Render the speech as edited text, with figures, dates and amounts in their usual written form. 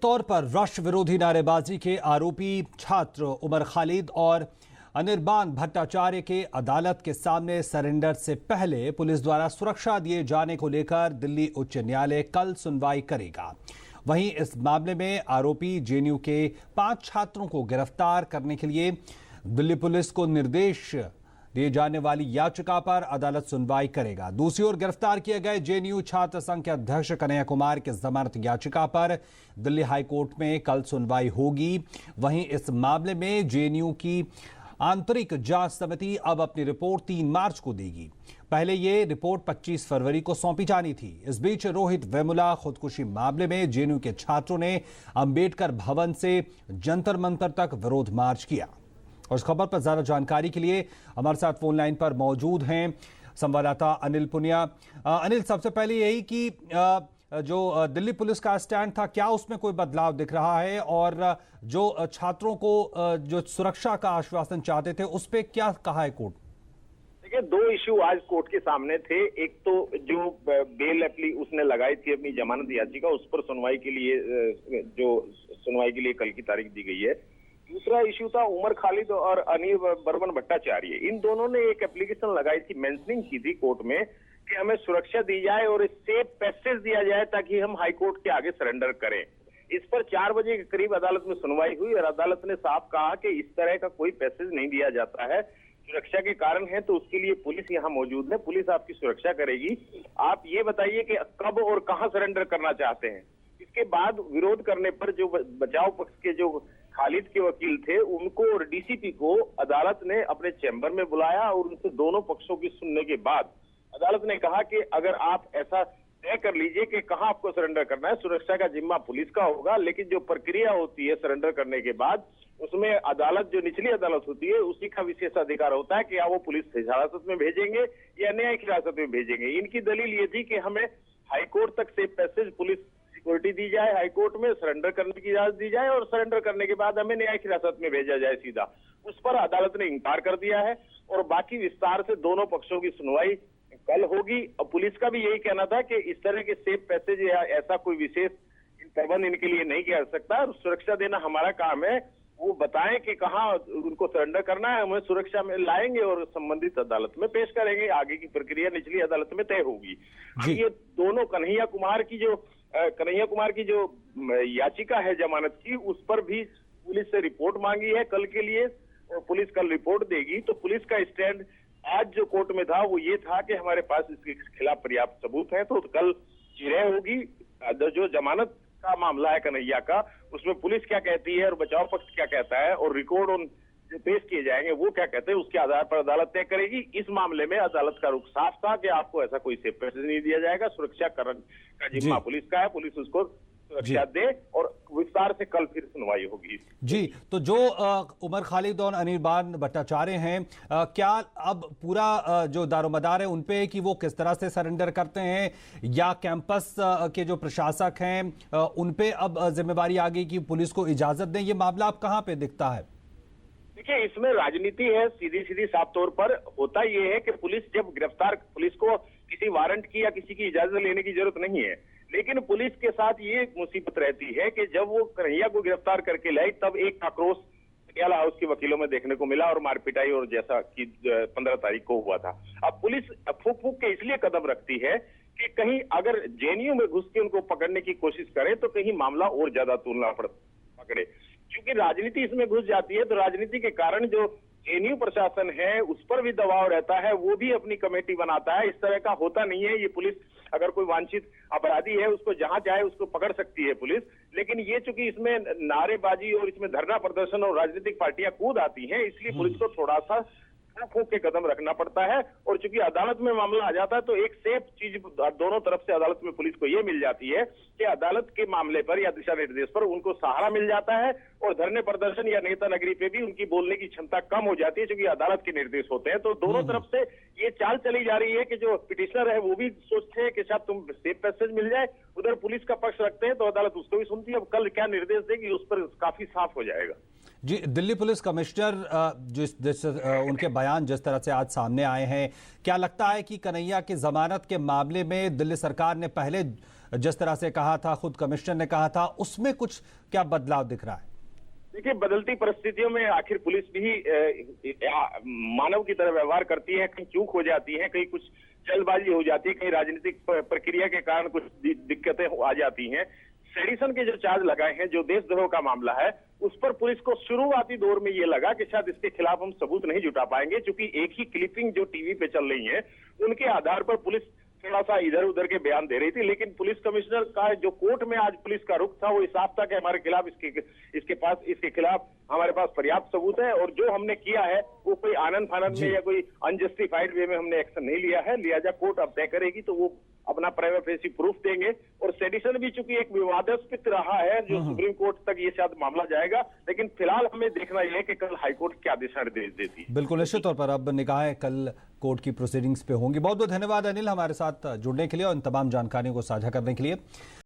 तौर पर राष्ट्र विरोधी नारेबाजी के आरोपी छात्र उमर खालिद और अनिर्बान भट्टाचार्य के अदालत के सामने सरेंडर से पहले पुलिस द्वारा सुरक्षा दिए जाने को लेकर दिल्ली उच्च न्यायालय कल सुनवाई करेगा। वहीं इस मामले में आरोपी जेएनयू के 5 छात्रों को गिरफ्तार करने के लिए दिल्ली पुलिस को निर्देश दिए जाने वाली याचिका पर अदालत सुनवाई करेगा। दूसरी ओर गिरफ्तार किए गए जेएनयू छात्र संघ के अध्यक्ष कन्हैया कुमार की जमानत याचिका पर दिल्ली हाईकोर्ट में कल सुनवाई होगी। वहीं इस मामले में जेएनयू की आंतरिक जांच समिति अब अपनी रिपोर्ट 3 मार्च को देगी। पहले ये रिपोर्ट 25 फरवरी को सौंपी जानी थी। इस बीच रोहित वेमुला खुदकुशी मामले में जेएनयू के छात्रों ने अंबेडकर भवन से जंतर मंतर तक विरोध मार्च किया। और इस खबर पर ज्यादा जानकारी के लिए हमारे साथ फोन लाइन पर मौजूद हैं संवाददाता अनिल पुनिया। अनिल, सबसे पहले यही कि जो दिल्ली पुलिस का स्टैंड था, क्या उसमें कोई बदलाव दिख रहा है? और जो छात्रों को जो सुरक्षा का आश्वासन चाहते थे, उस पर क्या कहा है कोर्ट? देखिए, 2 इश्यू आज कोर्ट के सामने थे। एक तो जो बेल उसने लगाई थी अपनी जमानत याचिका, उस पर सुनवाई के लिए कल की तारीख दी गई है। दूसरा इश्यू था उमर खालिद और अनिर्बान भट्टाचार्य। इन दोनों ने एक एप्लीकेशन लगाई थी, मेंशनिंग की थी कोर्ट में कि हमें सुरक्षा दी जाए और सेफ पैसेज दिया जाए ताकि हम हाई कोर्ट के आगे सरेंडर करें। इस पर 4 बजे के करीब अदालत में सुनवाई हुई और अदालत ने साफ कहा कि इस तरह का कोई पैसेज नहीं दिया जाता है। सुरक्षा के कारण है तो उसके लिए पुलिस यहाँ मौजूद है, पुलिस आपकी सुरक्षा करेगी। आप ये बताइए कि कब और कहां सरेंडर करना चाहते हैं। इसके बाद विरोध करने पर जो बचाव पक्ष के जो खालिद के वकील थे, उनको और डीसीपी को अदालत ने अपने चैम्बर में बुलाया और उनसे दोनों पक्षों की सुनने के बाद अदालत ने कहा कि अगर आप ऐसा तय कर लीजिए कि कहां आपको सरेंडर करना है, सुरक्षा का जिम्मा पुलिस का होगा, लेकिन जो प्रक्रिया होती है सरेंडर करने के बाद, उसमें अदालत जो निचली अदालत होती है उसी का विशेषाधिकार होता है कि या वो पुलिस हिरासत में भेजेंगे या न्यायिक हिरासत में भेजेंगे। इनकी दलील ये थी कि हमें हाईकोर्ट तक सेफ पैसेज पुलिस सिक्योरिटी दी जाए, हाईकोर्ट में सरेंडर करने की इजाजत दी जाए और सरेंडर करने के बाद हमें न्यायिक हिरासत में भेजा जाए सीधा। उस पर अदालत ने इंकार कर दिया है और बाकी विस्तार से दोनों पक्षों की सुनवाई कल होगी। और पुलिस का भी यही कहना था कि इस तरह के सेफ पैसेज या ऐसा कोई विशेष प्रबंध इनके लिए नहीं किया जा सकता। सुरक्षा देना हमारा काम है, वो बताएं कि कहाँ उनको सरेंडर करना है, हमें सुरक्षा में लाएंगे और संबंधित अदालत में पेश करेंगे। आगे की प्रक्रिया निचली अदालत में तय होगी। ये दोनों कन्हैया कुमार की जो याचिका है जमानत की, उस पर भी पुलिस से रिपोर्ट मांगी है कल के लिए और पुलिस कल रिपोर्ट देगी। तो पुलिस का स्टैंड आज जो कोर्ट में था वो ये था कि हमारे पास इसके खिलाफ पर्याप्त सबूत है। तो कल जिरह होगी। जो जमानत का मामला है कन्हैया का, उसमें पुलिस क्या कहती है और बचाव पक्ष क्या कहता है और रिकॉर्ड उन जो पेश किए जाएंगे वो क्या कहते हैं, उसके आधार पर अदालत तय करेगी। इस मामले में अदालत का रुख साफ था कि आपको ऐसा कोई सेफ पैसेज नहीं दिया जाएगा, सुरक्षा का जिम्मा पुलिस का है, पुलिस उसको सुरक्षा दे और विस्तार से कल फिर सुनवाई होगी जी। तो जो उमर खालिद और अनिर्बान भट्टाचार्य हैं, क्या अब पूरा जो दारोमदार है उन पे कि वो किस तरह से सरेंडर करते हैं, या कैंपस के जो प्रशासक हैं उन पे अब जिम्मेवारी आ गई कि पुलिस को इजाजत दें? ये मामला अब कहां पे दिखता है? देखिए, इसमें राजनीति है सीधी साफ तौर पर। होता ये है कि पुलिस जब पुलिस को किसी वारंट की या किसी की इजाजत लेने की जरूरत नहीं है, लेकिन पुलिस के साथ ये मुसीबत रहती है कि जब वो कन्हैया को गिरफ्तार करके लाई तब एक आक्रोश पटियाला हाउस के वकीलों में देखने को मिला और मारपिटाई और जैसा कि 15 तारीख को हुआ था। अब पुलिस फूक के इसलिए कदम रखती है कि कहीं अगर जेएनयू में घुस के उनको पकड़ने की कोशिश करे तो कहीं मामला और ज्यादा तूलना पकड़े। क्योंकि राजनीति इसमें घुस जाती है तो राजनीति के कारण जो जेएनयू प्रशासन है उस पर भी दबाव रहता है, वो भी अपनी कमेटी बनाता है। इस तरह का होता नहीं है। ये पुलिस अगर कोई वांछित अपराधी है उसको जहां चाहे उसको पकड़ सकती है पुलिस, लेकिन ये चूंकि इसमें नारेबाजी और इसमें धरना प्रदर्शन और राजनीतिक पार्टियां कूद आती हैं, इसलिए पुलिस को थोड़ा सा फूक के कदम रखना पड़ता है। और चूंकि अदालत में मामला आ जाता है तो एक सेफ चीज दोनों तरफ से अदालत में पुलिस को ये मिल जाती है कि अदालत के मामले पर या दिशा निर्देश पर उनको सहारा मिल जाता है और धरने प्रदर्शन या नेता नगरी पे भी उनकी बोलने की क्षमता कम हो जाती है क्योंकि अदालत के निर्देश होते हैं। तो दोनों तरफ से ये चाल चली जा रही है कि जो पिटिशनर है वो भी सोचते हैं कि शायद तुम सेफ पैसेज मिल जाए, उधर पुलिस का पक्ष रखते हैं तो अदालत उसको भी सुनती है। अब कल क्या निर्देश देगी उस पर काफी साफ हो जाएगा। जी, दिल्ली पुलिस कमिश्नर उनके बयान जिस तरह से आज सामने आए हैं, क्या लगता है कि कन्हैया की जमानत के मामले में दिल्ली सरकार ने पहले जिस तरह से कहा था, खुद कमिश्नर ने कहा था, उसमें कुछ क्या बदलाव दिख रहा है? देखिए, बदलती परिस्थितियों में आखिर पुलिस भी मानव की तरह व्यवहार करती है। कहीं चूक हो जाती है, कहीं कुछ जल्दबाजी हो जाती है, कहीं राजनीतिक प्रक्रिया के कारण कुछ दिक्कतें आ जाती हैं। सेडिशन के जो चार्ज लगाए हैं, जो देशद्रोह का मामला है, उस पर पुलिस को शुरुआती दौर में ये लगा कि शायद इसके खिलाफ हम सबूत नहीं जुटा पाएंगे, क्योंकि एक ही क्लिपिंग जो टीवी पे चल रही है, उनके आधार पर पुलिस थोड़ा सा इधर उधर के बयान दे रही थी। लेकिन पुलिस कमिश्नर का जो कोर्ट में आज पुलिस का रुख था, वो साफ था कि हमारे खिलाफ इसके खिलाफ हमारे पास पर्याप्त सबूत है, और जो हमने किया है वो कोई आनंद फानंद में या कोई अनजस्टिफाइड वे में हमने एक्शन नहीं लिया है। लिहाजा कोर्ट अब तय करेगी तो वो अपना प्राइमा फेसी प्रूफ देंगे। और सेडिशन भी चूंकि एक विवादास्पद रहा है, जो सुप्रीम कोर्ट तक ये शायद मामला जाएगा, लेकिन फिलहाल हमें देखना यह है कि कल हाईकोर्ट क्या दिशा निर्देश देती है। बिल्कुल, निश्चित तौर पर अब निगाहें कल कोर्ट की प्रोसीडिंग्स पे होंगी। बहुत बहुत धन्यवाद अनिल, हमारे साथ जुड़ने के लिए और इन तमाम जानकारियों को साझा करने के लिए।